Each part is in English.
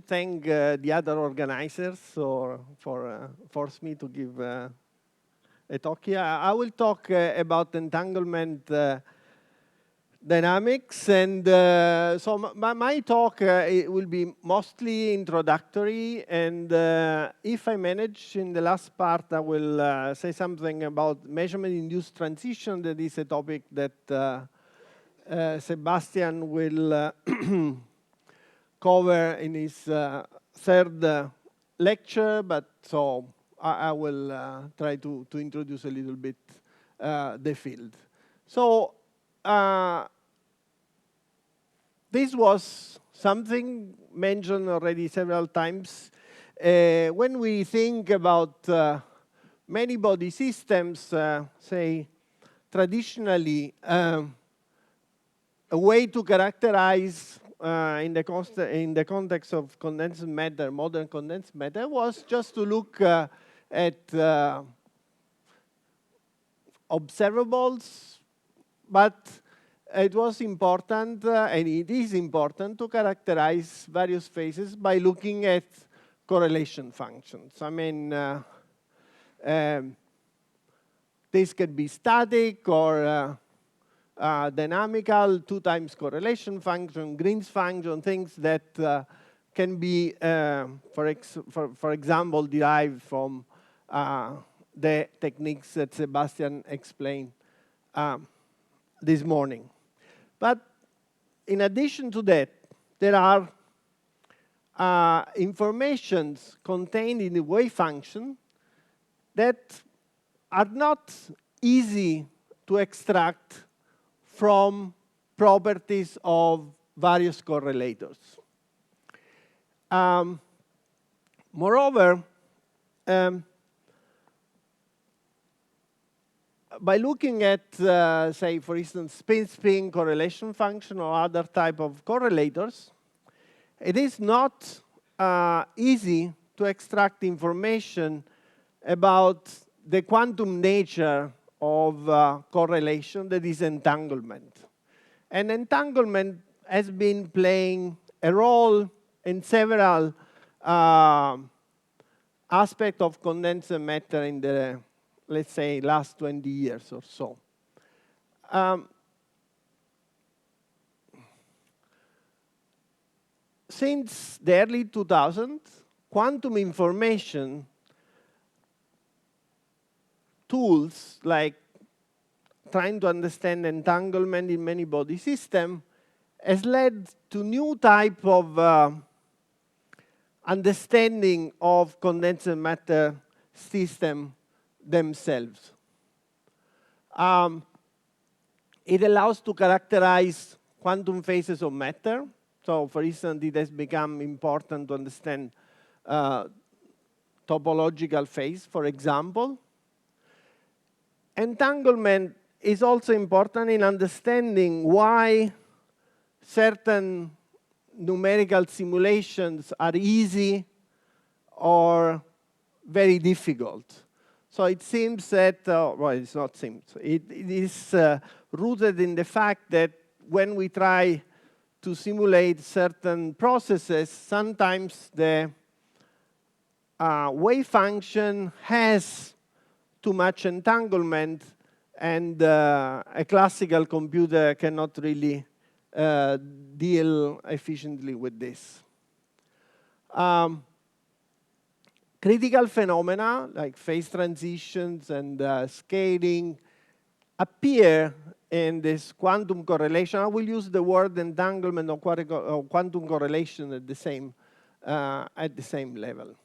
thank the other organizers for force me to give a talk here. I will talk about entanglement dynamics, and so my talk it will be mostly introductory, and if I manage in the last part, I will say something about measurement-induced transition. That is a topic that Sebastian will cover in his third lecture, but so I will try to introduce a little bit the field. So this was something mentioned already several times. When we think about many body systems, say traditionally, a way to characterize in the context of condensed matter, modern condensed matter, was just to look at observables, but it was important, and it is important, to characterize various phases by looking at correlation functions. I mean, this can be static or dynamical, 2 times correlation function, Green's function, things that can be, for example, derived from the techniques that Sebastian explained this morning. But in addition to that, there are informations contained in the wave function that are not easy to extract from properties of various correlators. Moreover, by looking at, say, for instance, spin-spin correlation function or other type of correlators, it is not easy to extract information about the quantum nature of correlation, that is entanglement. And entanglement has been playing a role in several aspects of condensed matter in the, let's say, last 20 years or so. Since the early 2000s, quantum information tools like trying to understand entanglement in many body systems has led to new type of understanding of condensed matter system themselves. It allows to characterize quantum phases of matter. So, for instance, it has become important to understand topological phase, for example. Entanglement is also important in understanding why certain numerical simulations are easy or very difficult. So it seems that, well, it's not seems, it is rooted in the fact that when we try to simulate certain processes, sometimes the wave function has too much entanglement, and a classical computer cannot really deal efficiently with this. Critical phenomena like phase transitions and scaling appear in this quantum correlation. I will use the word entanglement or quantum correlation at the same level.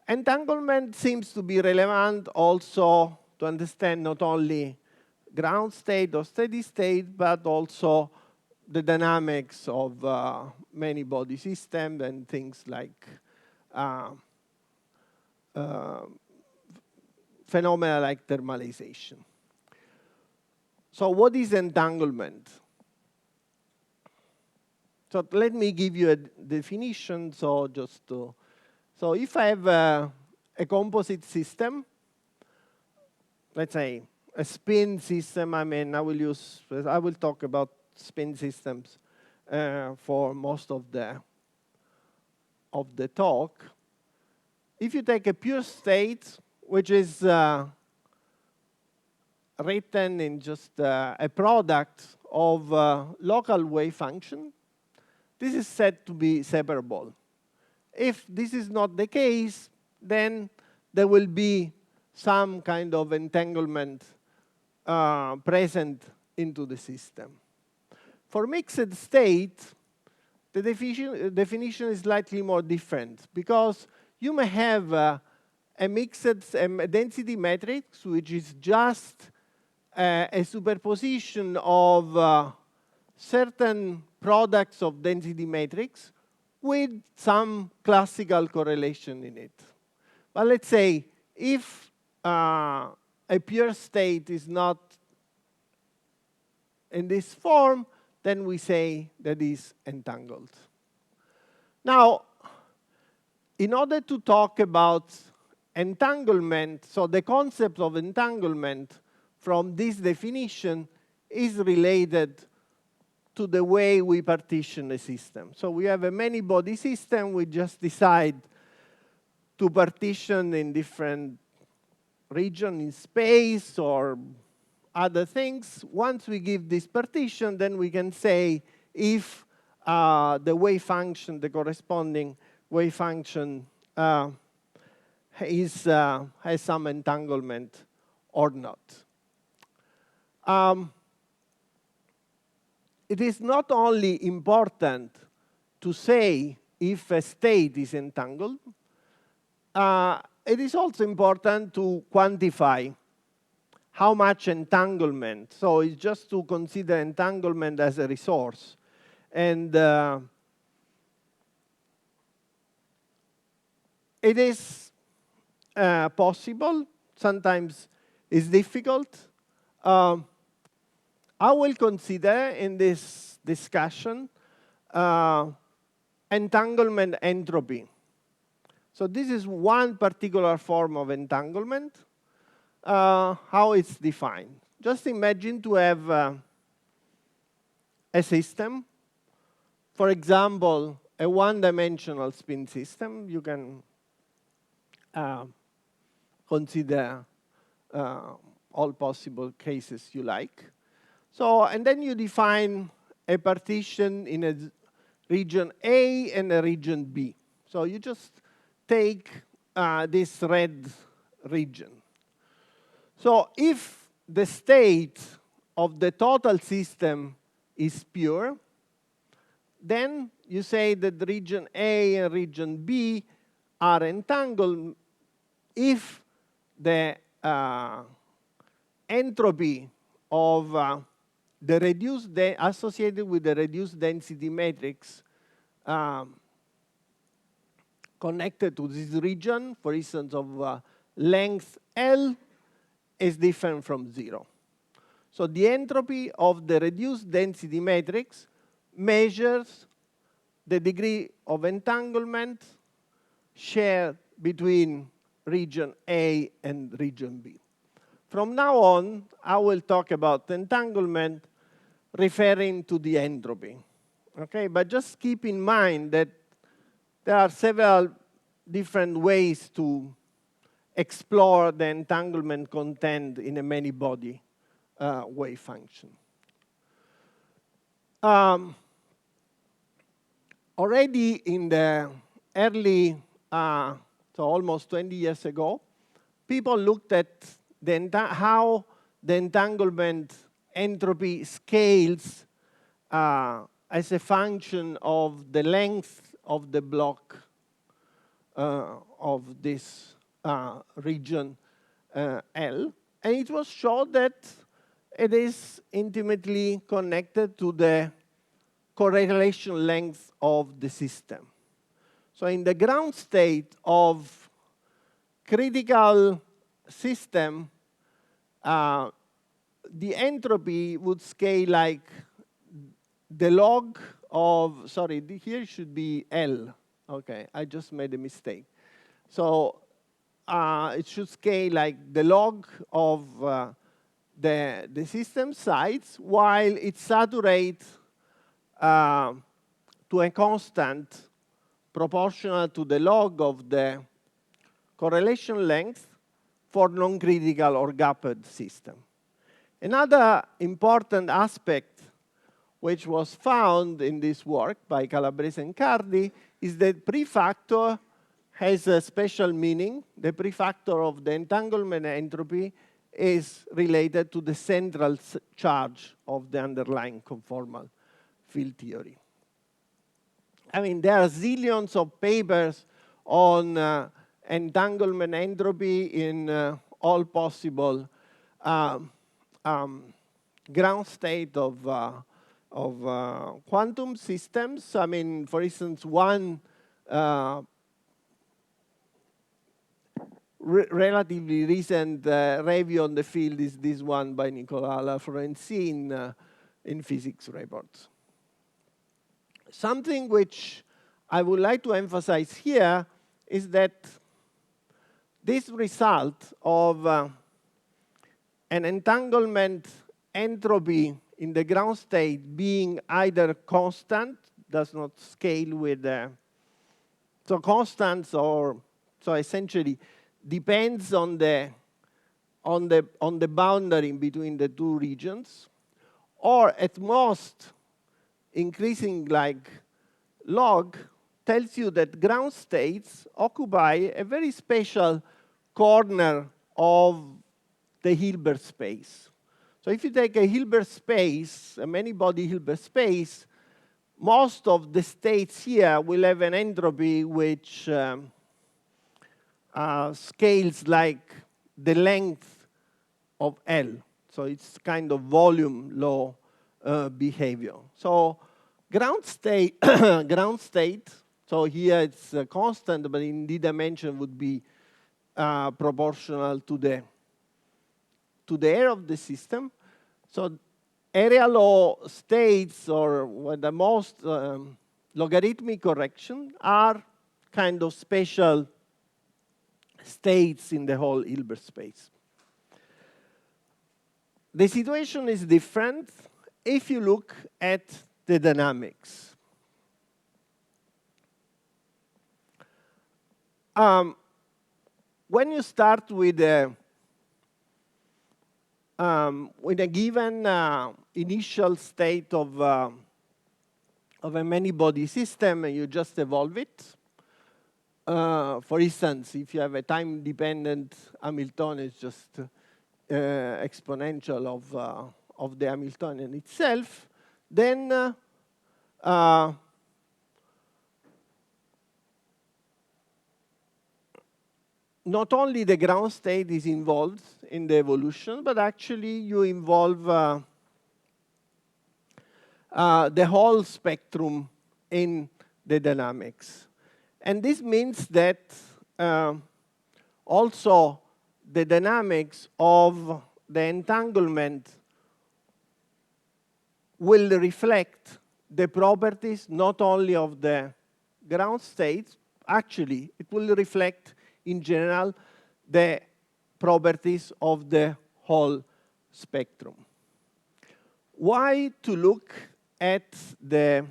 Entanglement seems to be relevant also to understand not only ground state or steady state, but also the dynamics of many body systems and things like phenomena like thermalization. So what is entanglement? So let me give you a definition. So if I have a composite system, let's say a spin system, I mean, I will talk about spin systems for most of the of the talk, if you take a pure state, which is written in just a product of local wave function, this is said to be separable. If this is not the case, then there will be some kind of entanglement present into the system. For mixed state, the definition is slightly more different, because you may have a mixed density matrix, which is just a superposition of certain products of density matrix with some classical correlation in it. But let's say if a pure state is not in this form, then we say that is entangled. Now, in order to talk about entanglement, so the concept of entanglement from this definition is related to the way we partition a system. So we have a many-body system. We just decide to partition in different regions in space or other things. Once we give this partition, then we can say if the wave function, the corresponding wave function, has some entanglement or not. It is not only important to say if a state is entangled, it is also important to quantify how much entanglement. So it's just to consider entanglement as a resource. And it is possible. Sometimes it's difficult. I will consider in this discussion entanglement entropy. So this is one particular form of entanglement, how it's defined. Just imagine to have a system, for example, a one-dimensional spin system. You can consider all possible cases you like. So, and then you define a partition in a region A and a region B. So you just take this red region. So if the state of the total system is pure, then you say that the region A and region B are entangled if the entropy of the reduced associated with the reduced density matrix connected to this region, for instance, of length L, is different from 0. So the entropy of the reduced density matrix measures the degree of entanglement shared between region A and region B. From now on, I will talk about entanglement referring to the entropy. Okay, but just keep in mind that there are several different ways to explore the entanglement content in a many-body wave function. Already in the early, so almost 20 years ago, people looked at how the entanglement entropy scales as a function of the length of the block of this region L. And it was shown that it is intimately connected to the correlation length of the system. So in the ground state of critical system, the entropy would scale like the log of, sorry, here should be L. Okay, I just made a mistake. So it should scale like the log of the system size, while it saturates to a constant proportional to the log of the correlation length for non-critical or gapped system. Another important aspect which was found in this work by Calabrese and Cardi is that prefactor has a special meaning. The prefactor of the entanglement entropy is related to the central charge of the underlying conformal field theory. I mean, there are zillions of papers on entanglement entropy in all possible ground state of quantum systems. I mean, for instance, one relatively recent review on the field is this one by Nicolas Lafrency in physics reports. Something which I would like to emphasize here is that this result of an entanglement entropy in the ground state being either constant, does not scale with so constants, or so essentially depends on the boundary between the two regions, or at most increasing like log, tells you that ground states occupy a very special corner of the Hilbert space. So if you take a Hilbert space, a many-body Hilbert space, most of the states here will have an entropy which scales like the length of L. So it's kind of volume law behavior. So ground state, so here it's constant, but in D dimension would be proportional to the area of the system. So area law states, or the most logarithmic correction, are kind of special states in the whole Hilbert space. The situation is different if you look at the dynamics. When you start with a given initial state of a many-body system, and you just evolve it. For instance, if you have a time-dependent Hamiltonian, it's just exponential of the Hamiltonian itself, then not only the ground state is involved in the evolution, but actually you involve the whole spectrum in the dynamics. And this means that also the dynamics of the entanglement will reflect the properties not only of the ground states, actually it will reflect in general the properties of the whole spectrum. Why to look at the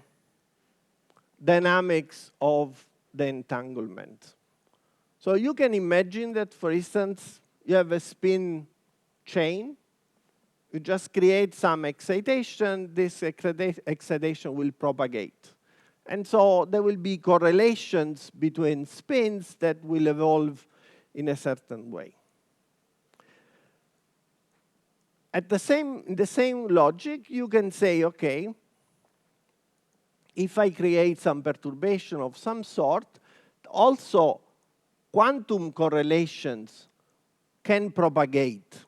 dynamics of the entanglement? So you can imagine that, for instance, you have a spin chain. You just create some excitation. This excitation will propagate. And so there will be correlations between spins that will evolve in a certain way. In the same logic, you can say, okay, if I create some perturbation of some sort, also quantum correlations can propagate,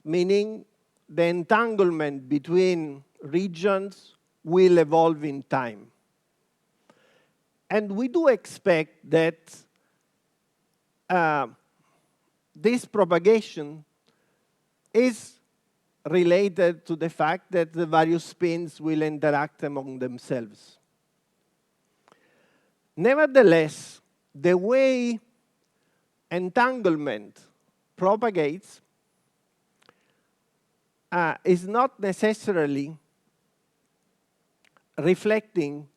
meaning the entanglement between regions will evolve in time. And we do expect that this propagation is related to the fact that the various spins will interact among themselves. Nevertheless, the way entanglement propagates is not necessarily reflecting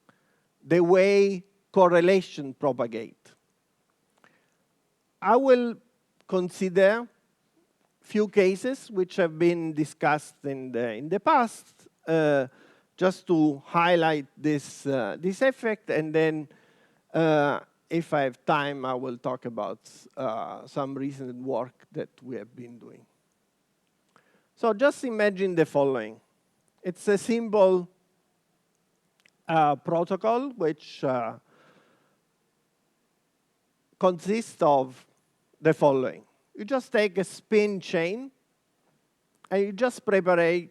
the way correlation propagate. I will consider few cases which have been discussed in the past, just to highlight this effect, and then if I have time, I will talk about some recent work that we have been doing. So just imagine the following. It's a simple protocol which consists of the following. You just take a spin chain, and you just prepare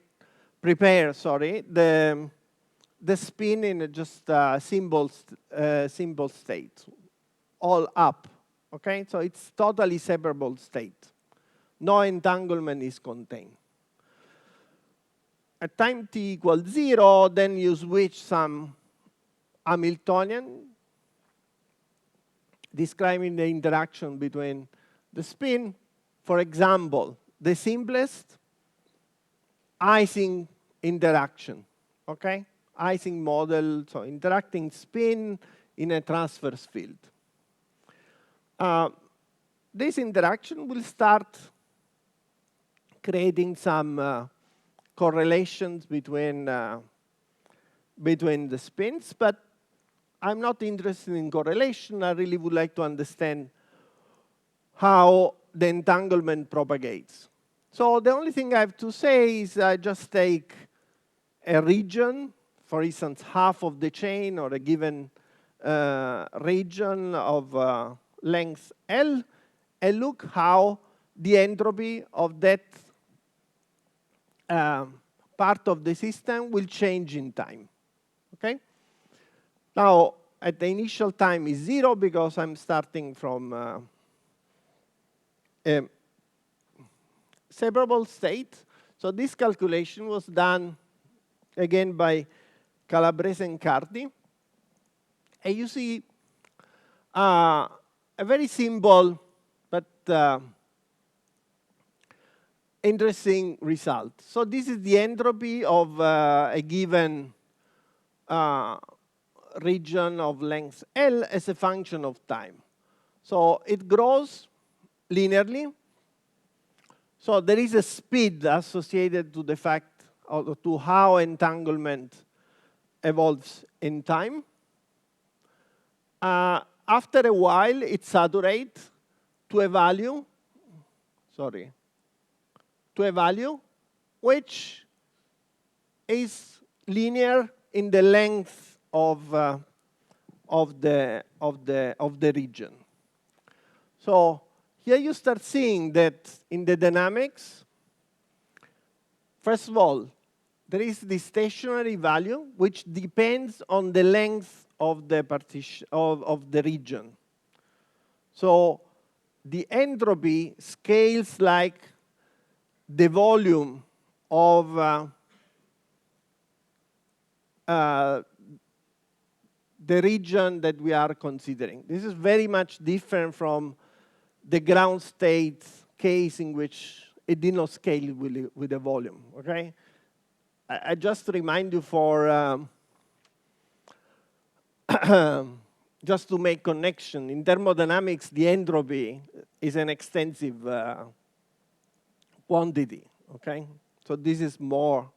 the spin in just a simple state, all up. Okay, so it's totally separable state. No entanglement is contained. At time t equals 0, then you switch some Hamiltonian describing the interaction between the spin. For example, the simplest Ising interaction, okay? Ising model, so interacting spin in a transverse field. This interaction will start creating some correlations between the spins, but I'm not interested in correlation. I really would like to understand how the entanglement propagates. So the only thing I have to say is I just take a region, for instance, half of the chain or a given region of length L, and look how the entropy of that part of the system will change in time. Okay? Now, at the initial time is 0 because I'm starting from a separable state. So this calculation was done again by Calabrese and Cardi. And you see a very simple but interesting result. So this is the entropy of a given region of length L as a function of time. So it grows linearly. So there is a speed associated to the fact to how entanglement evolves in time. After a while, it saturates to a value, which is linear in the length of the region. So here you start seeing that in the dynamics, first of all, there is the stationary value, which depends on the length of the partition of the region. So the entropy scales like the volume of the region that we are considering. This is very much different from the ground state case in which it did not scale with the volume, okay? I just remind you for, just to make connection, in thermodynamics, the entropy is an extensive quantity, okay? So this is more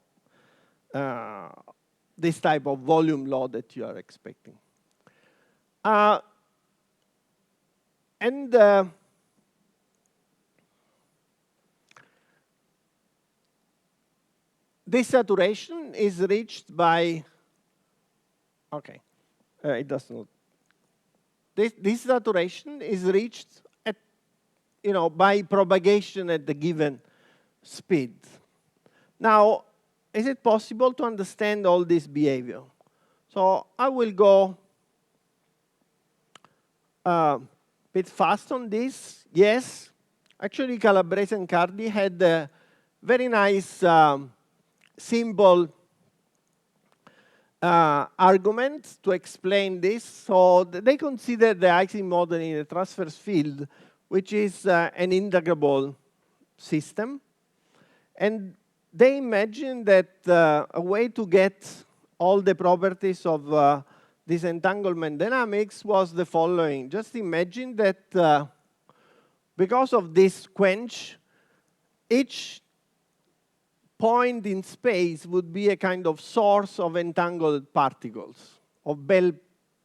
this type of volume law that you are expecting. This saturation is reached by, okay, it does not. This saturation is reached at, by propagation at the given speed. Now, is it possible to understand all this behavior? So I will go a bit fast on this. Yes, actually, Calabrese and Cardi had a very nice simple argument to explain this. So they consider the Ising model in a transverse field, which is an integrable system. And they imagine that a way to get all the properties of this entanglement dynamics was the following. Just imagine that because of this quench, each point in space would be a kind of source of entangled particles, of Bell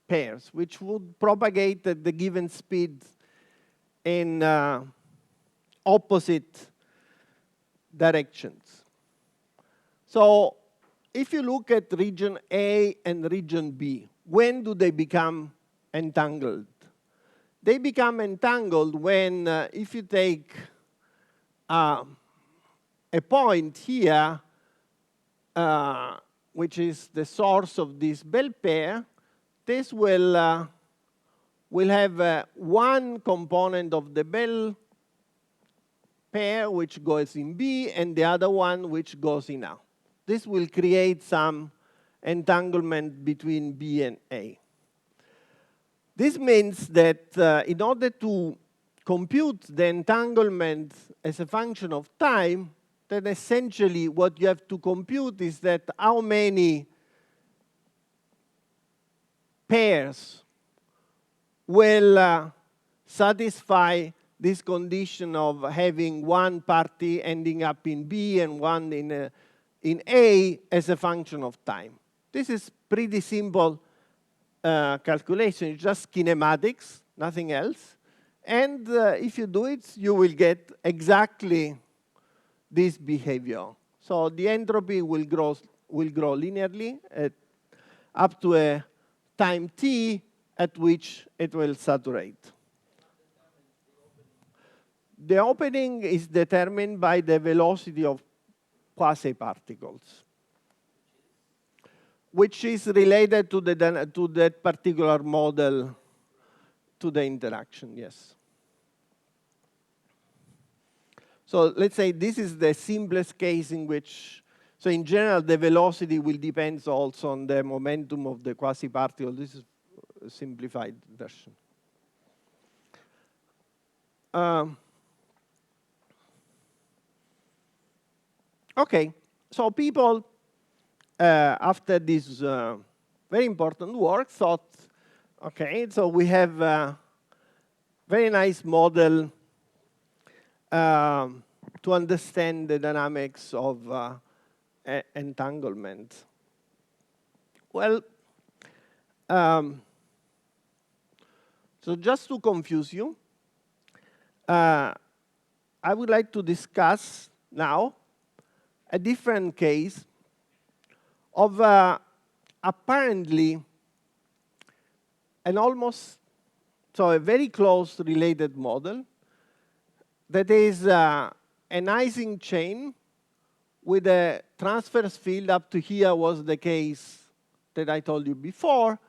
pairs, which would propagate at the given speed in opposite directions. So if you look at region A and region B, when do they become entangled? They become entangled when, if you take a point here, which is the source of this Bell pair, this will have one component of the Bell pair which goes in B and the other one which goes in A. This will create some entanglement between B and A. This means that in order to compute the entanglement as a function of time, then essentially what you have to compute is that how many pairs will satisfy this condition of having one party ending up in B and one in A as a function of time. This is pretty simple calculation. It's just kinematics, nothing else. And if you do it, you will get exactly this behavior. So the entropy will grow linearly up to a time t at which it will saturate. The opening is determined by the velocity of quasi-particles, which is related to that particular model, to the interaction, yes. So let's say this is the simplest case in which, so in general, the velocity will depend also on the momentum of the quasi-particle. This is a simplified version. Okay, so people, after this very important work, thought, okay, so we have a very nice model to understand the dynamics of entanglement. Well, so just to confuse you, I would like to discuss now a different case of apparently an almost, so a very close related model that is an Ising chain with a transverse field up to here was the case that I told you before,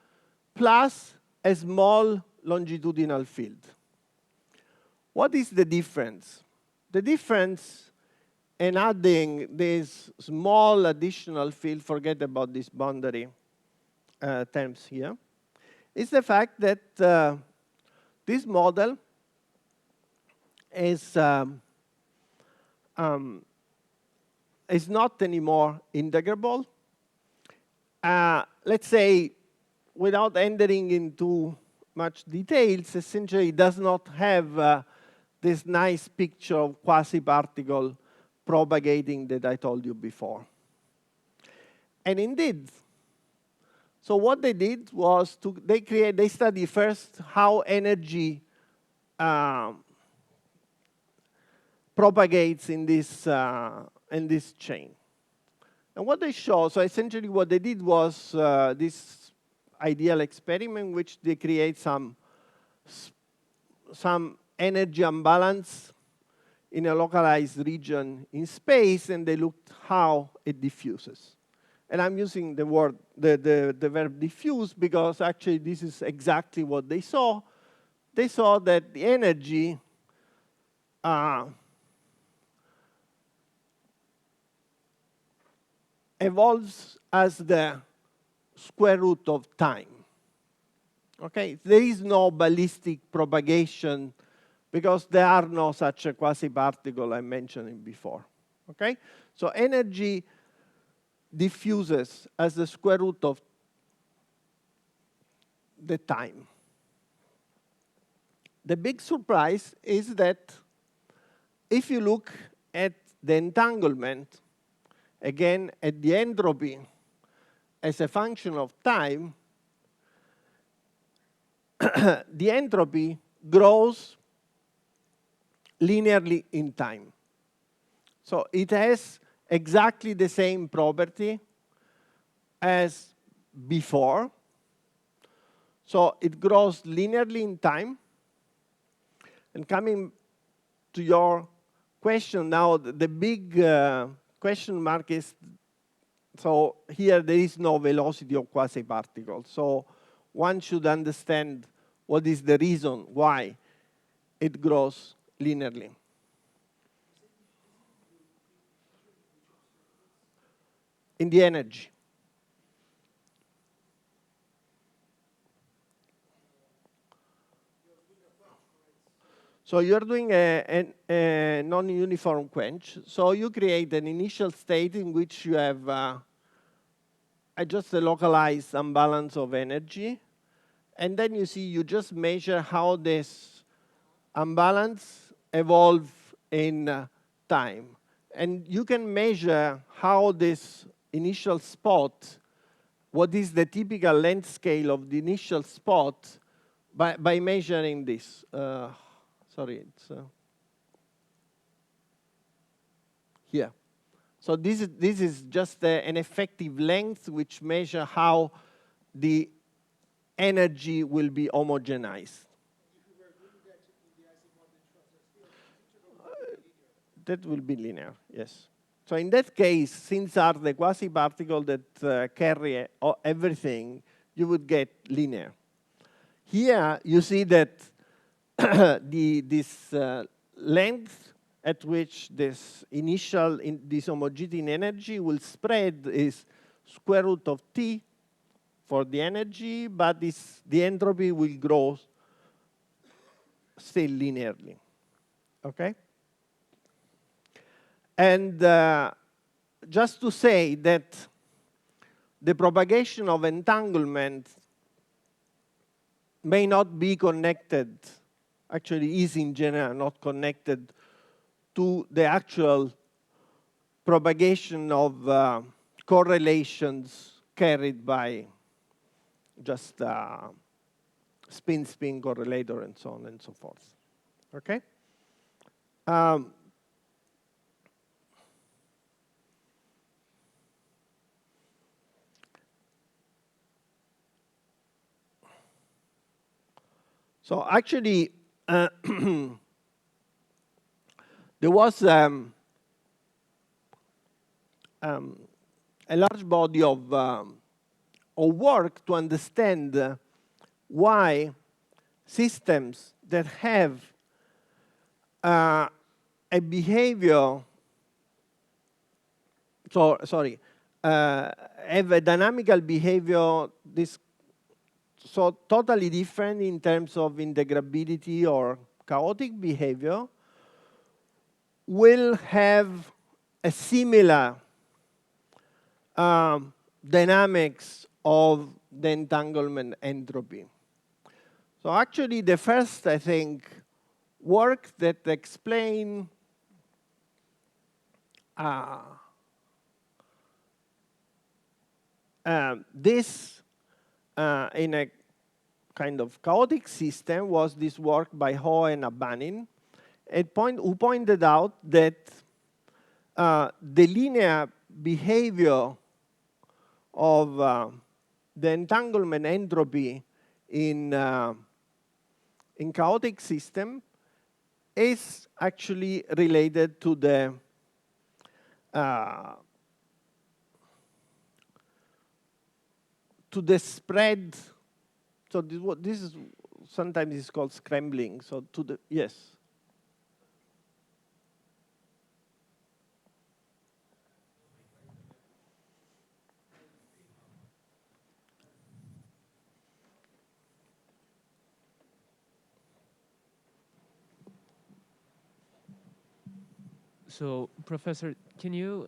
plus a small longitudinal field. What is the difference? The difference in adding this small additional field, forget about these boundary terms here, is the fact that this model is not anymore integrable. Let's say, without entering into much details, essentially it does not have this nice picture of quasi-particle propagating that I told you before. And indeed, so what they did was they studied first how energy propagates in this chain. And what they show, so essentially what they did was this ideal experiment in which they create some energy imbalance in a localized region in space, and they looked how it diffuses. And I'm using the word, the verb diffuse, because actually this is exactly what they saw. They saw that the energy evolves as the square root of time. Okay, there is no ballistic propagation because there are no such a quasi-particle I mentioned before. Okay, so energy diffuses as the square root of the time. The big surprise is that if you look at the entanglement, again, at the entropy as a function of time, the entropy grows linearly in time. So it has exactly the same property as before. So it grows linearly in time. And coming to your question now, the big question mark is, so here there is no velocity of quasi-particles. So one should understand what is the reason why it grows linearly. In the energy. So you're doing a non-uniform quench. So you create an initial state in which you have just a localized imbalance of energy. And then you see, you just measure how this imbalance evolves in time. And you can measure how this initial spot, what is the typical length scale of the initial spot by measuring this. Sorry, it's here. So this is just an effective length which measure how the energy will be homogenized. That will be linear, yes. So in that case, since are the quasi-particles that carry everything, you would get linear. Here you see that this length at which this initial this homogeneity in energy will spread is square root of T for the energy, but the entropy will grow still linearly. Okay? And just to say that the propagation of entanglement may not be connected, actually is in general not connected to the actual propagation of correlations carried by just spin-spin correlator and so on and so forth. Okay? So actually, there was a large body of work to understand why systems that have a behavior, have a dynamical behavior, so totally different in terms of integrability or chaotic behavior, will have a similar dynamics of the entanglement entropy. So actually the first, I think, work that explain this in a kind of chaotic system was this work by Ho and Abanin, who pointed out that the linear behavior of the entanglement entropy in chaotic system is actually related to the spread. So this is sometimes is called scrambling. So to the yes. So, Professor, can you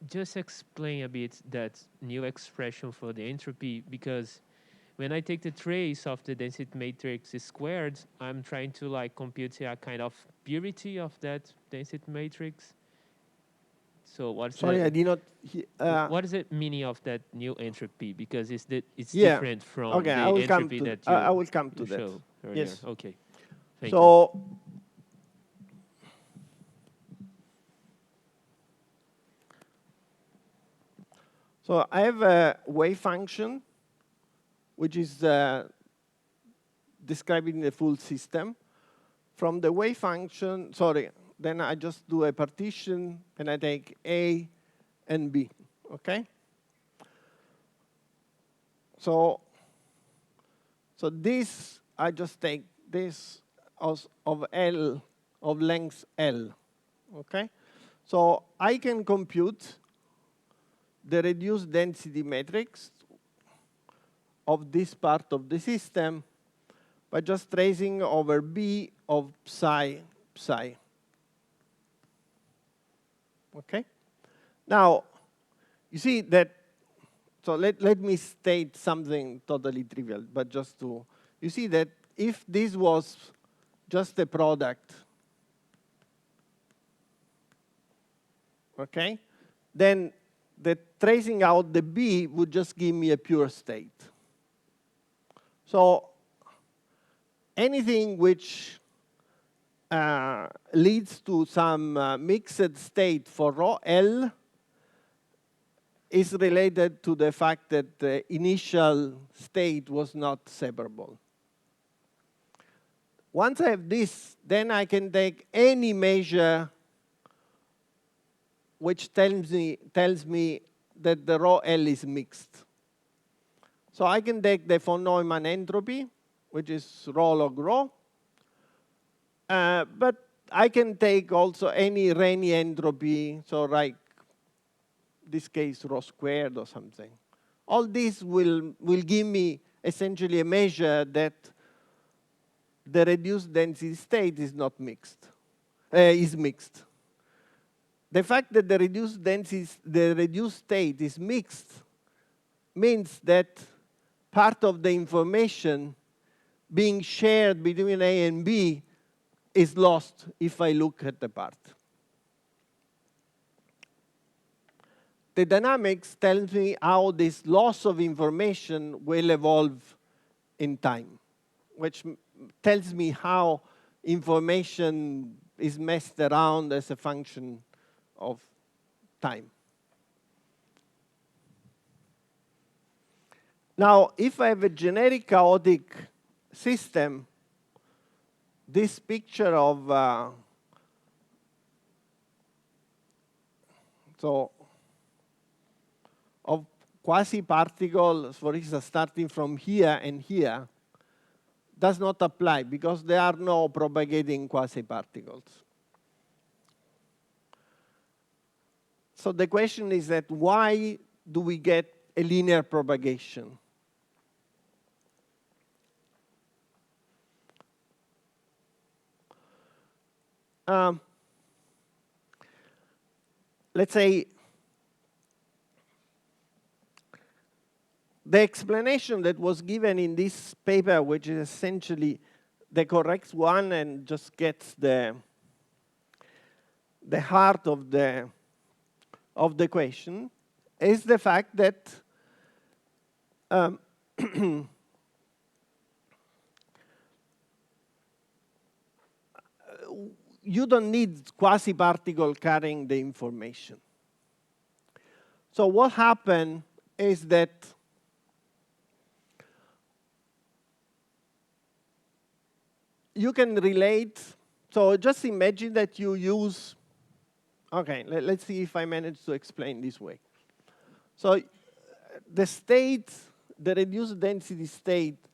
just explain a bit that new expression for the entropy? Because when I take the trace of the density matrix squared, I'm trying to like compute a kind of purity of that density matrix. So what's Sorry, I did not. what is the meaning of that new entropy? Because it's Yeah. different from Okay, I the will come entropy to. that I you will come to that. showed earlier. Yes. Okay. Thank you. So I have a wave function, which is describing the full system. From the wave function, sorry, then I just do a partition, and I take A and B, okay? So this, I just take this of L, of length L, okay? So I can compute the reduced density matrix of this part of the system by just tracing over B of psi. Okay? Now, you see that, so let me state something totally trivial, but just to, you see that if this was just a product, okay, then the tracing out the B would just give me a pure state. So anything which leads to some mixed state for rho L is related to the fact that the initial state was not separable. Once I have this, then I can take any measure which tells me that the rho L is mixed. So I can take the von Neumann entropy, which is rho log rho. But I can take also any Renyi entropy, so like this case rho squared or something. All this will give me essentially a measure that the reduced density state is not mixed, is mixed. The fact that the reduced state is mixed means that part of the information being shared between A and B is lost if I look at the part. The dynamics tells me how this loss of information will evolve in time, which tells me how information is messed around as a function of time. Now, if I have a generic chaotic system, this picture of quasi-particles, for instance, starting from here and here, does not apply because there are no propagating quasi-particles. So the question is that why do we get a linear propagation? Let's say the explanation that was given in this paper, which is essentially the correct one and just gets the heart of the question, is the fact that you don't need quasi-particle carrying the information. So what happened is that you can relate. So just imagine that you use, okay, let's see if I manage to explain this way. So the state, the reduced density state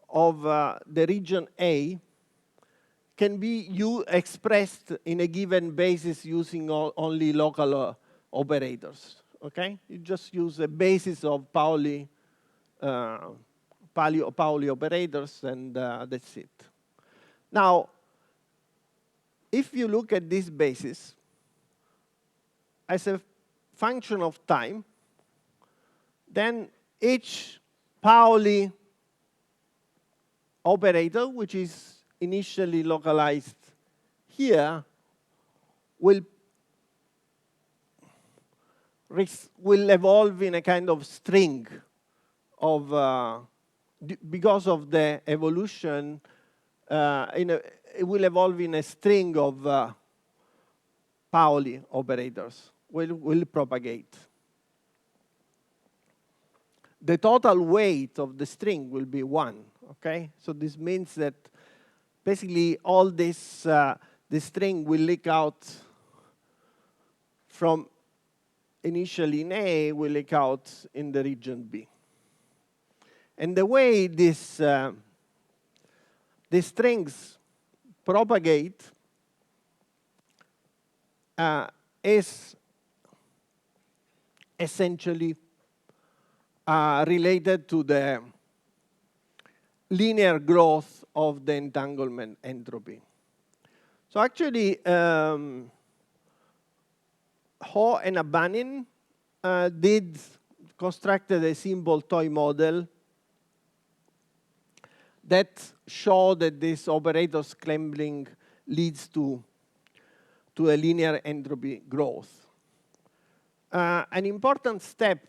of the region A can be expressed in a given basis using only local operators. Okay, you just use a basis of Pauli operators, and that's it. Now, if you look at this basis as a function of time, then each Pauli operator, which is initially localized here, will evolve in a kind of string of, because of the evolution, it will evolve in a string of Pauli operators, will propagate. The total weight of the string will be 1, okay? So this means that basically all this, the string will leak out from initially in A, will leak out in the region B. And the way these strings propagate is essentially related to the linear growth of the entanglement entropy. So actually, Ho and Abanin constructed a simple toy model that showed that this operator scrambling leads to a linear entropy growth. An important step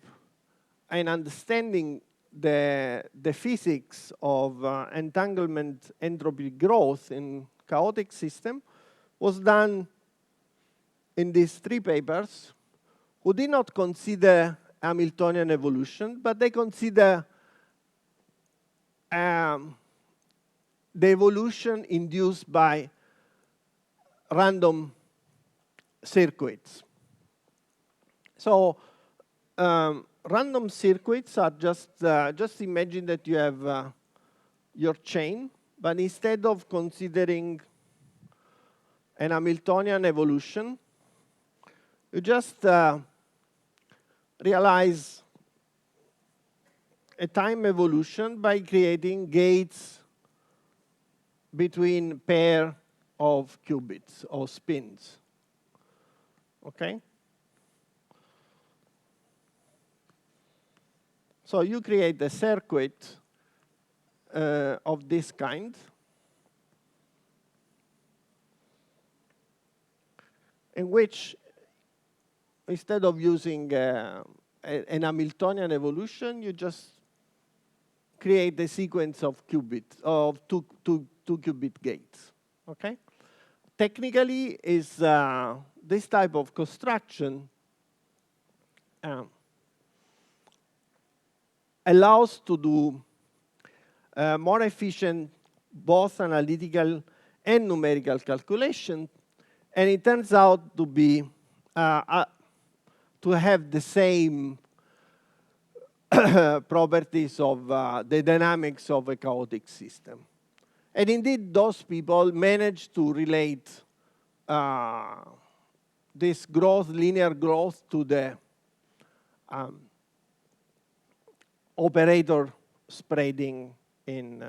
in understanding the physics of entanglement entropy growth in chaotic system was done in these 3 papers, who did not consider Hamiltonian evolution, but they consider the evolution induced by random circuits. So random circuits are just imagine that you have your chain, but instead of considering an Hamiltonian evolution, you just realize a time evolution by creating gates between pair of qubits or spins. Okay? So you create a circuit of this kind, in which instead of using an Hamiltonian evolution, you just create a sequence of qubits, of two qubit gates. Okay? Technically, is this type of construction allows to do more efficient both analytical and numerical calculation, and it turns out to be to have the same properties of the dynamics of a chaotic system. And indeed, those people managed to relate this growth, linear growth, to the operator spreading in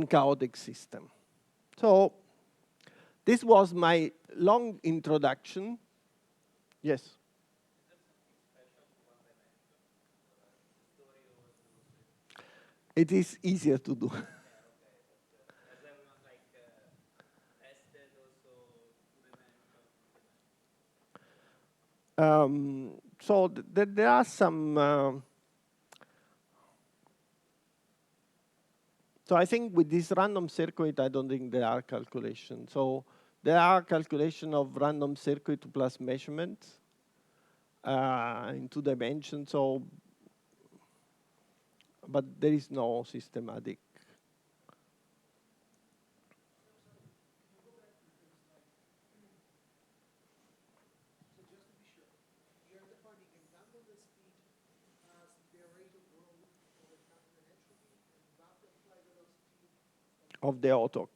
chaotic system. So this was my long introduction. Yes? It is easier to do. So there are some. So I think with this random circuit, I don't think there are calculations. So there are calculation of random circuit plus measurement in 2 dimensions. So, but there is no systematic. Of the autok.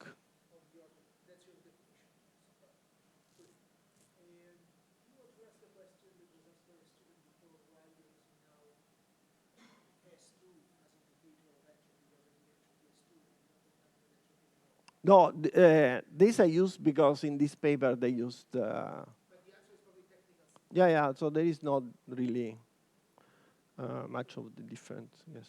No, this I used because in this paper they used. But the answer is probably technical. Yeah, so there is not really much of the difference, yes.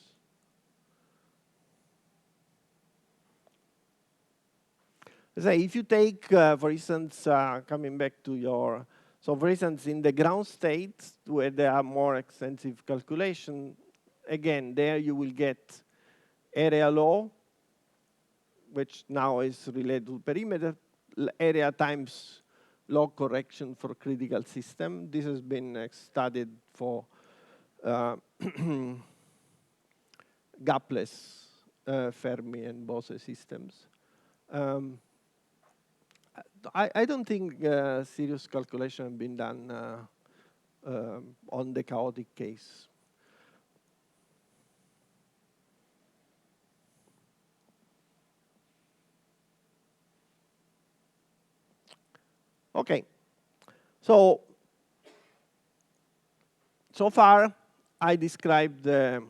So if you take, for instance, coming back to your, so for instance, in the ground states where there are more extensive calculation, again, there you will get area law, which now is related to perimeter, area times log correction for critical system. This has been studied for gapless Fermi and Bose systems. I don't think serious calculation have been done on the chaotic case. Okay, so far I described the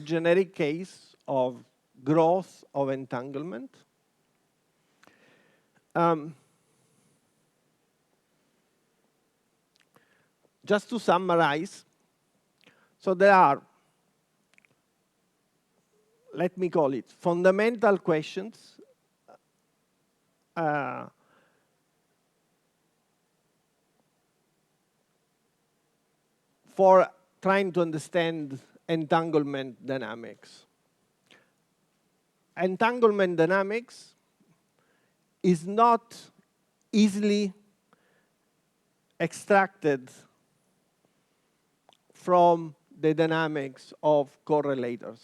generic case of growth of entanglement. Just to summarize, so there are, let me call it, fundamental questions for trying to understand entanglement dynamics. Entanglement dynamics is not easily extracted from the dynamics of correlators.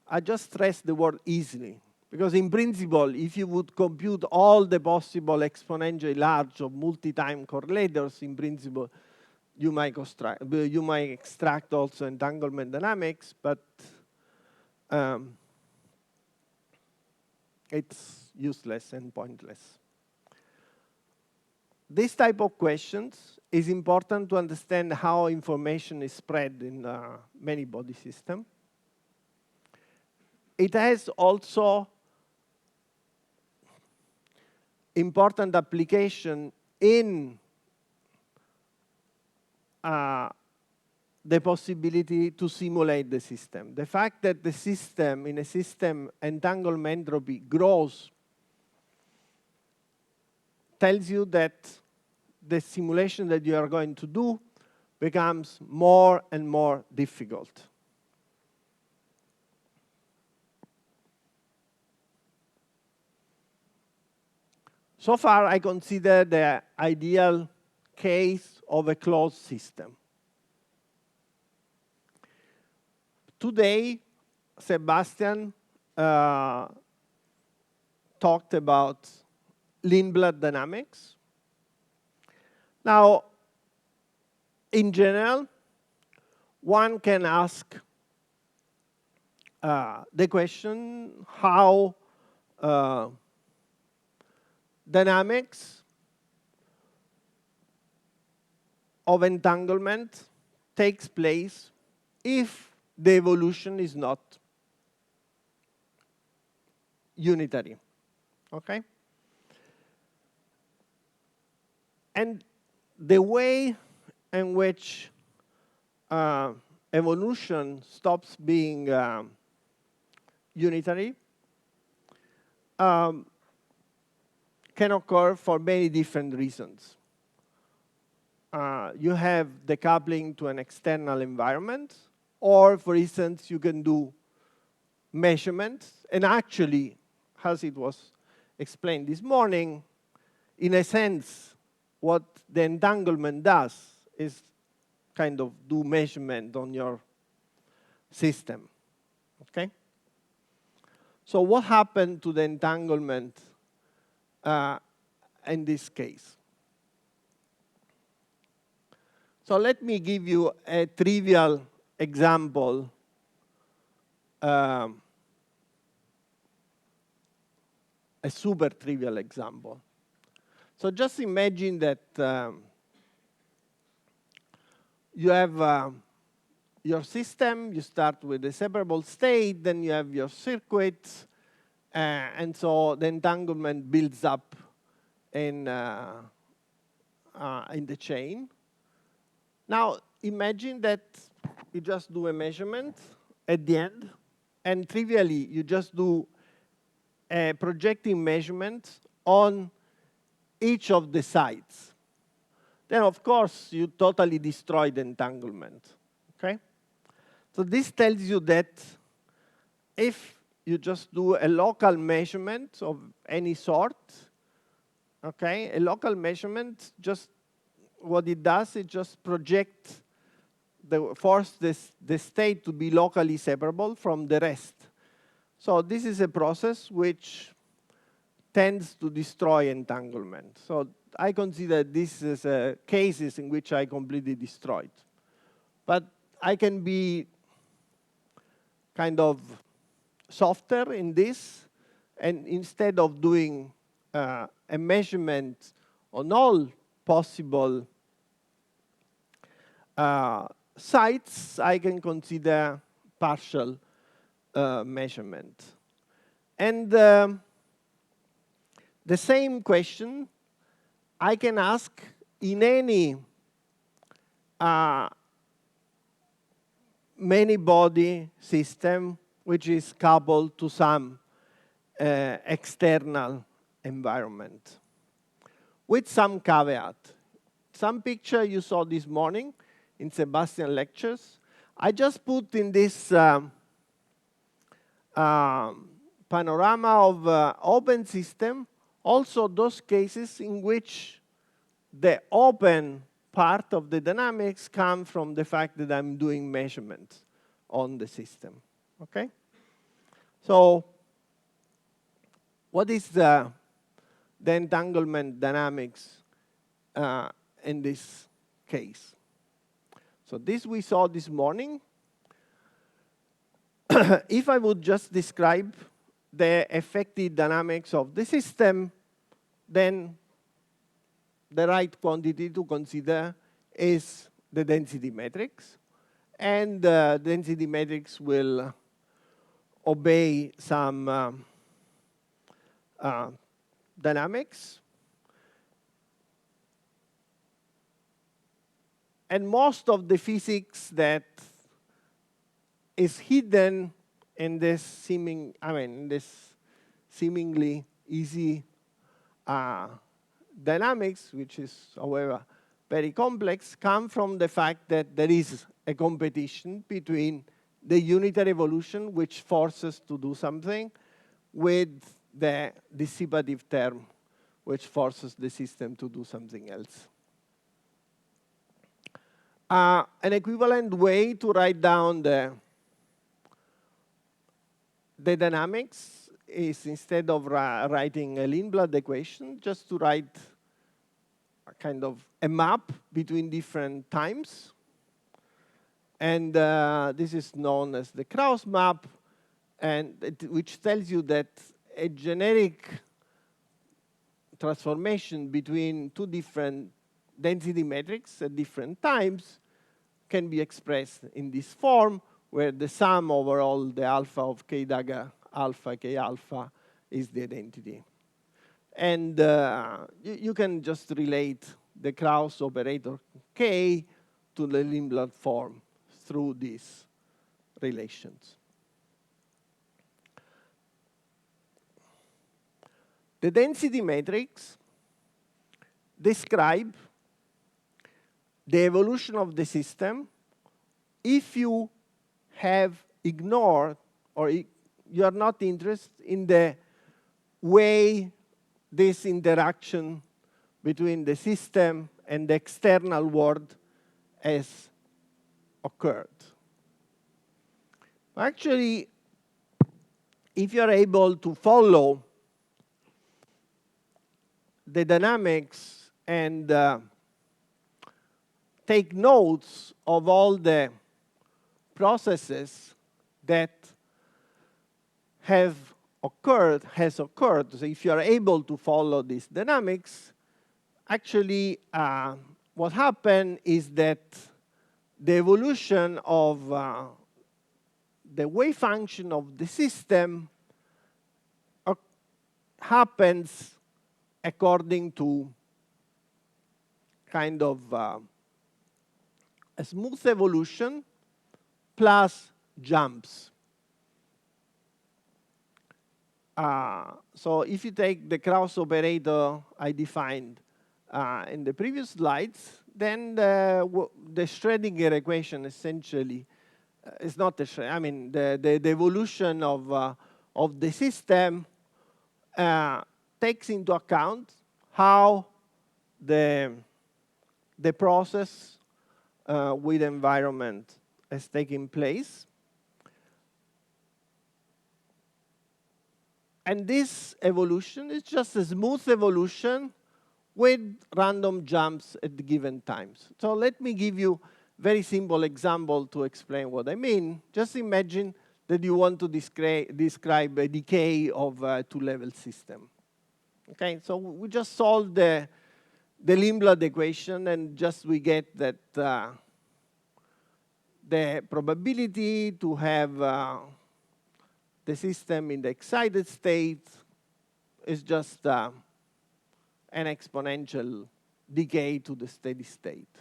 I just stress the word easily, because in principle, if you would compute all the possible exponentially large or multi-time correlators, in principle, you might extract also entanglement dynamics, but it's useless and pointless. This type of questions is important to understand how information is spread in many body systems. It has also important application in the possibility to simulate the system. The fact that the system, in a system, entanglement entropy grows tells you that the simulation that you are going to do becomes more and more difficult. So far, I consider the ideal case of a closed system. Today, Sebastian talked about Lindblad dynamics. Now, in general, one can ask the question how dynamics of entanglement takes place if the evolution is not unitary. Okay? And the way in which evolution stops being unitary can occur for many different reasons. You have decoupling to an external environment, or, for instance, you can do measurements. And actually, as it was explained this morning, in a sense, what the entanglement does is kind of do measurement on your system. Okay? So what happened to the entanglement in this case? So let me give you a trivial example a super trivial example. So just imagine that you have your system, you start with a separable state, then you have your circuits, and so the entanglement builds up in the chain. Now, imagine that you just do a measurement at the end, and trivially, you just do a projecting measurement on each of the sides. Then, of course, you totally destroy the entanglement. Okay? So this tells you that if you just do a local measurement of any sort, okay, a local measurement, just what it does, it just projects the state to be locally separable from the rest. So this is a process which tends to destroy entanglement. So I consider this as cases in which I completely destroyed. But I can be kind of softer in this, and instead of doing a measurement on all possible sites, I can consider partial measurement. And the same question I can ask in any many-body system which is coupled to some external environment, with some caveat. Some picture you saw this morning in Sebastian's lectures, I just put in this panorama of open system also those cases in which the open part of the dynamics come from the fact that I'm doing measurements on the system. Okay? So what is the entanglement dynamics in this case? So this we saw this morning. If I would just describe the effective dynamics of the system, then the right quantity to consider is the density matrix. And the density matrix will obey some dynamics. And most of the physics that is hidden in this seemingly easy dynamics, which is, however, very complex, come from the fact that there is a competition between the unitary evolution, which forces to do something, with the dissipative term, which forces the system to do something else. An equivalent way to write down the dynamics is, instead of writing a Lindblad equation, just to write a kind of a map between different times. And this is known as the Crossmap, and which tells you that a generic transformation between two different density metrics at different times can be expressed in this form, where the sum over all the alpha of k dagger alpha k alpha is the identity. And you can just relate the Krauss operator k to the Lindblad form through these relations. The density matrix describe the evolution of the system if you have ignored, or you are not interested in the way this interaction between the system and the external world has occurred. Actually, if you are able to follow the dynamics and take notes of all the processes that has occurred. So if you are able to follow these dynamics, actually what happened is that the evolution of the wave function of the system happens according to kind of a smooth evolution plus jumps. So if you take the cross operator I defined in the previous slides, then the Schrödinger equation essentially is not the I mean the evolution of the system takes into account how the process with environment is taking place. And this evolution is just a smooth evolution with random jumps at the given times. So let me give you a very simple example to explain what I mean. Just imagine that you want to describe a decay of a two-level system. Okay, so we just solve the Lindblad equation, and just we get that the probability to have the system in the excited state is just an exponential decay to the steady state.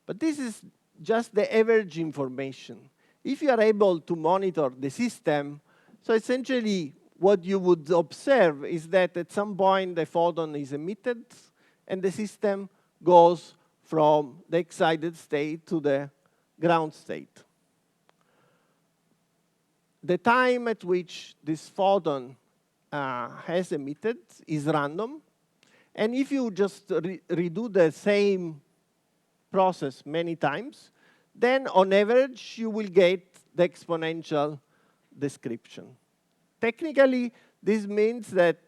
But this is just the average information. If you are able to monitor the system, so essentially what you would observe is that at some point the photon is emitted and the system goes from the excited state to the ground state. The time at which this photon has emitted is random. And if you just redo the same process many times, then on average, you will get the exponential description. Technically, this means that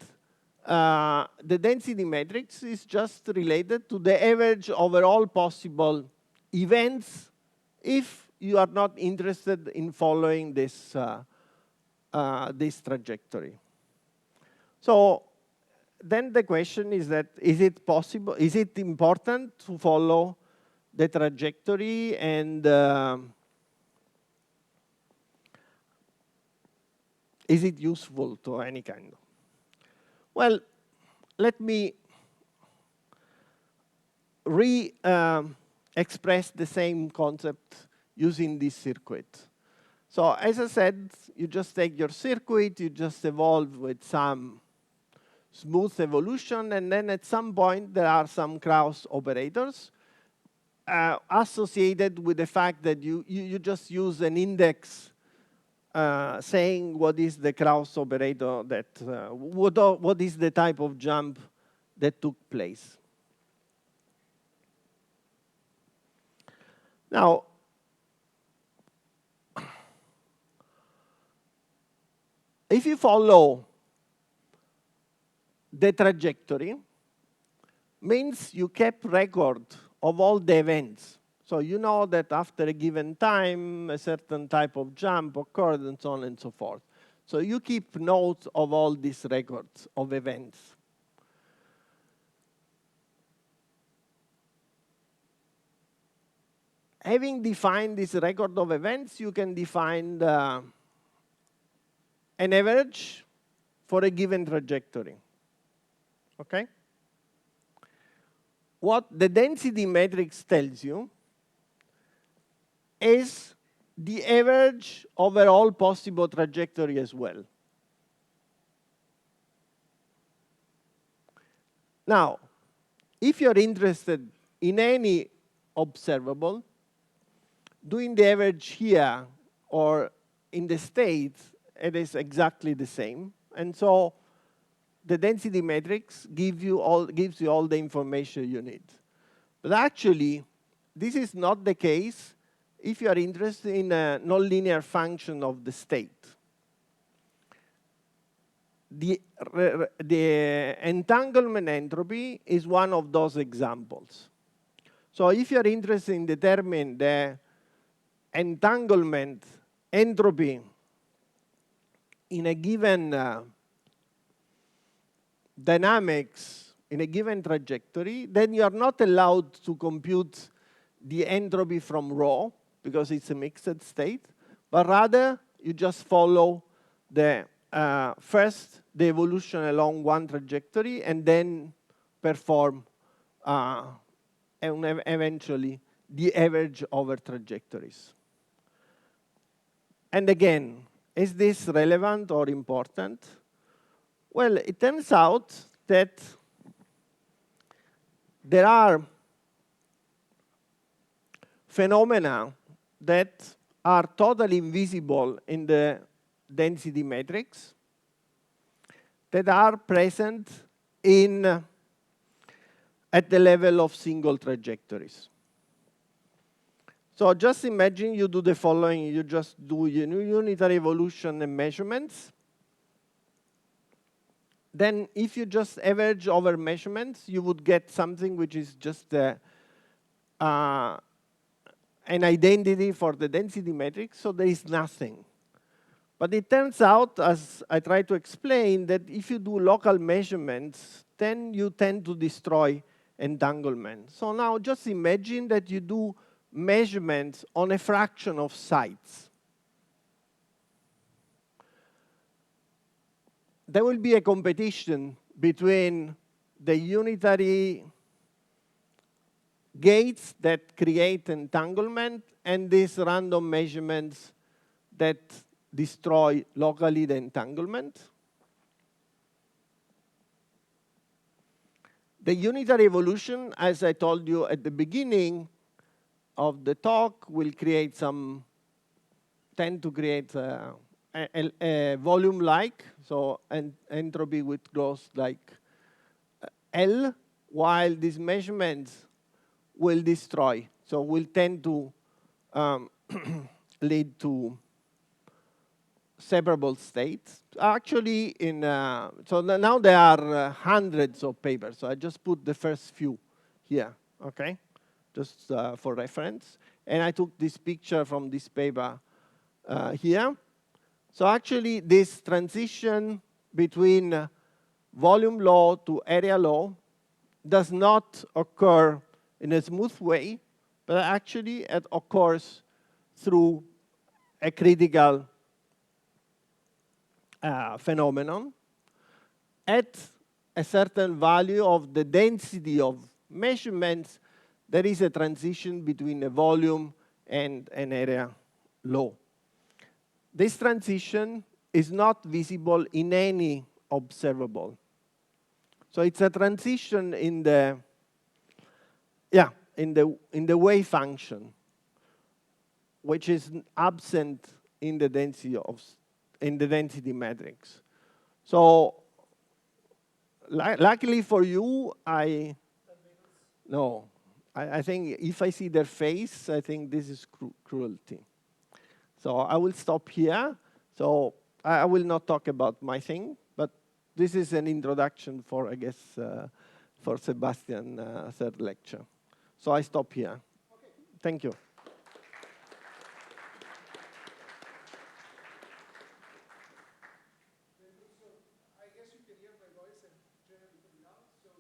the density matrix is just related to the average over all possible events if you are not interested in following this, this trajectory. So then the question is that, is it possible, is it important to follow the trajectory, and is it useful to any kind? Well, let me express the same concept using this circuit. So as I said, you just take your circuit, you just evolve with some smooth evolution, and then at some point there are some cross operators associated with the fact that you just use an index saying what is the cross operator that, what is the type of jump that took place. Now, if you follow the trajectory, means you kept record of all the events. So you know that after a given time, a certain type of jump occurred, and so on and so forth. So you keep notes of all these records of events. Having defined this record of events, you can define an average for a given trajectory. Okay? What the density matrix tells you is the average over all possible trajectory as well. Now, if you're interested in any observable, doing the average here or in the state, it is exactly the same. And so the density matrix gives you all the information you need. But actually, this is not the case if you are interested in a nonlinear function of the state. The entanglement entropy is one of those examples. So if you're interested in determining the entanglement entropy in a given dynamics, in a given trajectory, then you are not allowed to compute the entropy from rho, because it's a mixed state, but rather you just follow the first the evolution along one trajectory, and then perform and eventually the average over trajectories. And again, is this relevant or important? Well, it turns out that there are phenomena that are totally invisible in the density matrix that are present at the level of single trajectories. So just imagine you do the following. You just do unitary evolution and measurements. Then if you just average over measurements, you would get something which is just an identity for the density matrix, so there is nothing. But it turns out, as I try to explain, that if you do local measurements, then you tend to destroy entanglement. So now just imagine that you do measurements on a fraction of sites. There will be a competition between the unitary gates that create entanglement and these random measurements that destroy locally the entanglement. The unitary evolution, as I told you at the beginning of the talk, will create tend to create a volume-like, so entropy with growth like L, while these measurements will destroy, so will tend to lead to separable states. Actually, so now there are hundreds of papers, so I just put the first few here, okay? Just for reference. And I took this picture from this paper here. So actually, this transition between volume law to area law does not occur in a smooth way, but actually it occurs through a critical phenomenon. At a certain value of the density of measurements, there is a transition between a volume and an area law. This transition is not visible in any observable. So it's a transition in the wave function, which is absent in the density matrix. So luckily for you, I think if I see their face, I think this is cruelty. So I will stop here. So I will not talk about my thing, but this is an introduction for, I guess, for Sebastian's third lecture. So I stop here. Okay. Thank you. I guess you can hear my voice and generally put it out. So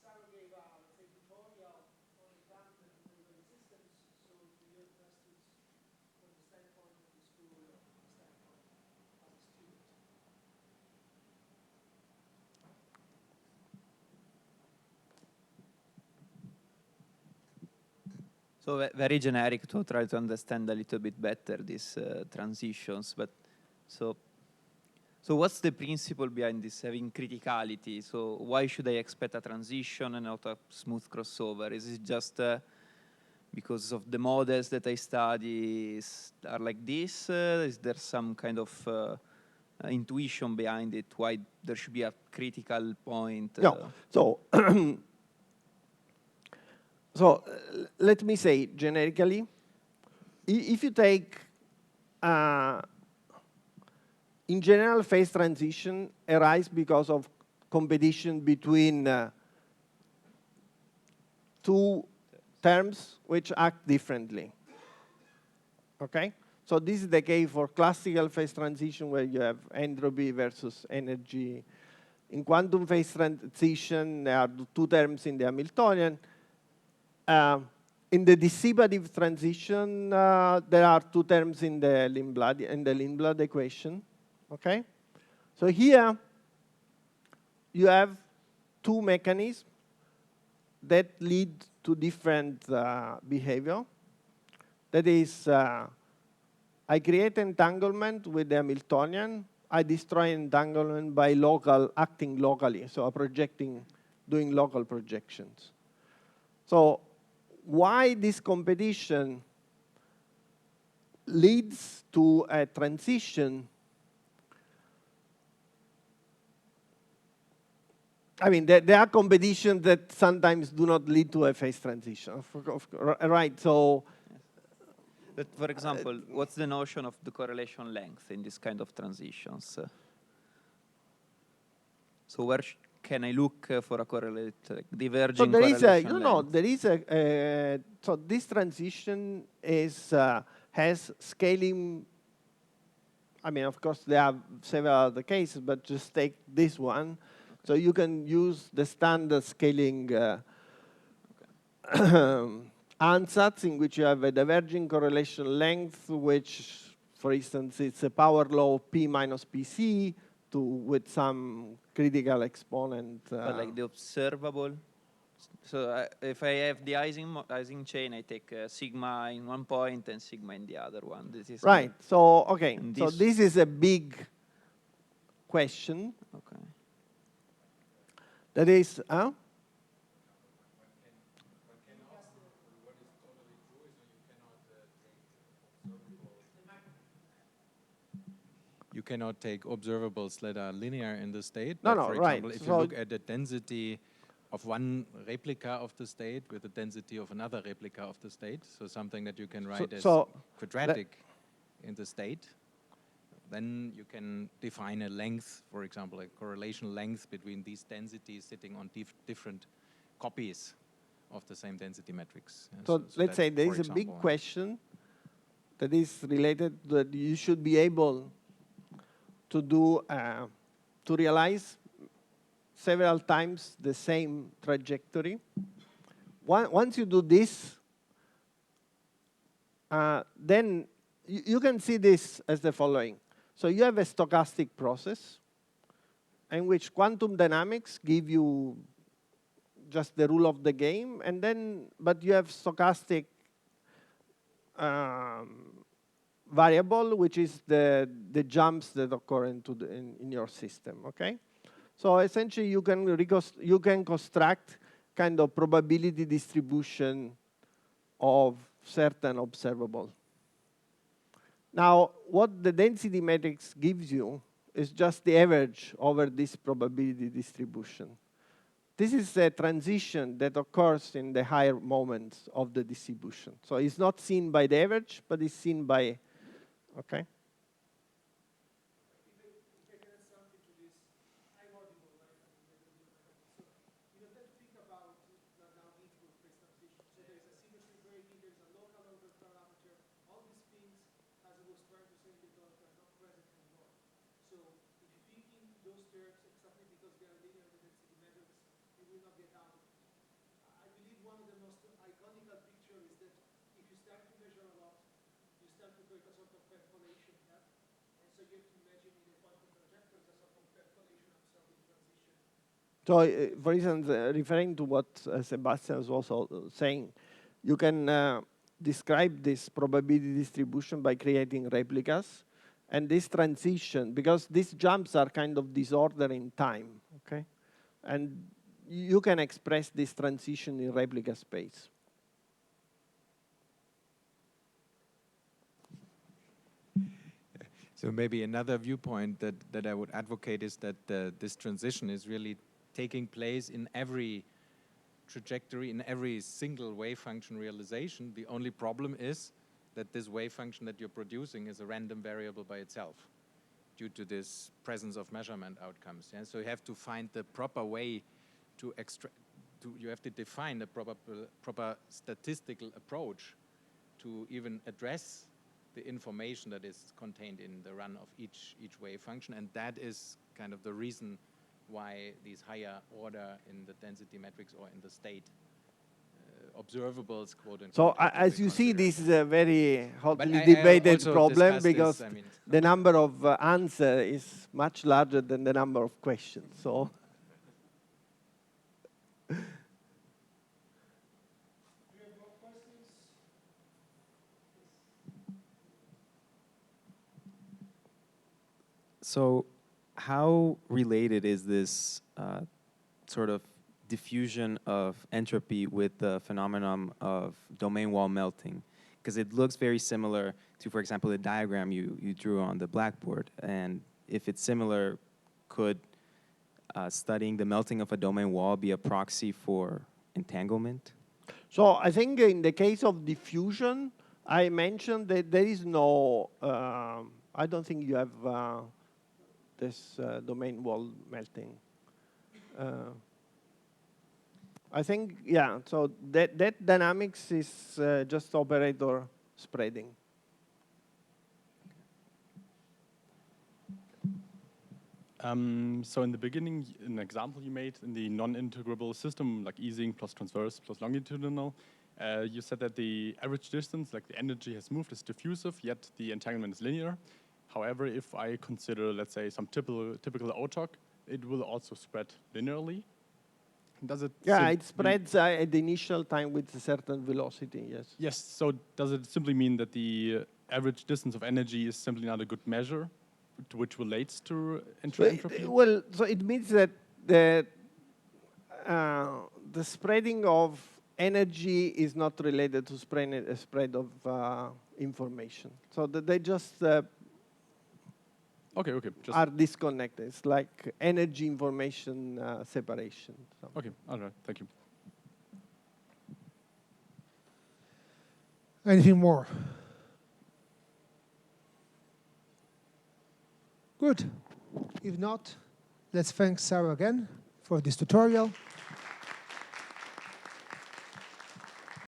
Sarah gave a tutorial on entanglement and delivery systems. So to your questions from the standpoint of the school or from the standpoint as a student. So very generic to try to understand a little bit better these transitions. But so what's the principle behind this having criticality? So why should I expect a transition and not a smooth crossover? Is it just because of the models that I study are like this? Is there some kind of intuition behind it? Why there should be a critical point? No. So So let me say generically, if you take, in general, phase transition arise because of competition between two terms which act differently. Okay? So this is the case for classical phase transition where you have entropy versus energy. In quantum phase transition, there are two terms in the Hamiltonian. In the dissipative transition, there are two terms in the Lindblad equation. Okay? So here, you have two mechanisms that lead two different behavior. That is, I create entanglement with the Hamiltonian. I destroy entanglement by acting locally, so doing local projections. So why this competition leads to a transition? I mean, there are competitions that sometimes do not lead to a phase transition, right? So, but for example, what's the notion of the correlation length in this kind of transitions? So where can I look for a diverging correlation length? There is a, so this transition has scaling. I mean, of course, there are several other cases, but just take this one. Okay. So you can use the standard scaling ansatz in which you have a diverging correlation length, which, for instance, it's a power law P minus PC with some critical exponent. But like the observable. So if I have the Ising chain, I take sigma in one point and sigma in the other one. This is right. So okay. So this is a big question. Okay. That is, you cannot take observables that are linear in the state. No, but no, for right. example, if you look at the density of one replica of the state with the density of another replica of the state, so something that you can write as quadratic in the state, then you can define a length, for example, a correlation length between these densities sitting on different copies of the same density matrix. So let's say there is a big question that is related that you should be able to do, to realize several times the same trajectory. Once you do this, then you can see this as the following. So you have a stochastic process in which quantum dynamics give you just the rule of the game, and then, but you have stochastic variable, which is the jumps that occur in your system, okay? So essentially, you can construct kind of probability distribution of certain observable. Now, what the density matrix gives you is just the average over this probability distribution. This is a transition that occurs in the higher moments of the distribution. So it's not seen by the average, but it's seen by, okay? So, for instance, referring to what Sebastian was also saying, you can describe this probability distribution by creating replicas. And this transition, because these jumps are kind of disordered in time, okay? And you can express this transition in replica space. So maybe another viewpoint that I would advocate is that this transition is really taking place in every trajectory, in every single wave function realization. The only problem is that this wave function that you're producing is a random variable by itself due to this presence of measurement outcomes. Yeah? So you have to find the proper way to you have to define a proper statistical approach to even address the information that is contained in the run of each wave function. And that is kind of the reason why these higher order in the density matrix or in the state observables, quote unquote. So as you see, this is a very hotly debated problem because this, the number of answers is much larger than the number of questions. So, So how related is this sort of diffusion of entropy with the phenomenon of domain wall melting? Because it looks very similar to, for example, the diagram you drew on the blackboard. And if it's similar, could studying the melting of a domain wall be a proxy for entanglement? So I think in the case of diffusion, I mentioned that there is no, I don't think you have this domain wall melting. I think, yeah, so that dynamics is just operator spreading. So in the beginning, an example you made in the non-integrable system, like easing plus transverse plus longitudinal, you said that the average distance, like the energy has moved, is diffusive, yet the entanglement is linear. However, if I consider, let's say, some typical OTOC, it will also spread linearly. Does it? Yeah, it spreads at the initial time with a certain velocity, yes. Yes, so does it simply mean that the average distance of energy is simply not a good measure, which relates to entropy? Well, so it means that the spreading of energy is not related to spread of information. So they just Okay. Just are disconnected. It's like energy information separation. So. okay, all right, thank you. Anything more? Good. If not, let's thank Sarah again for this tutorial.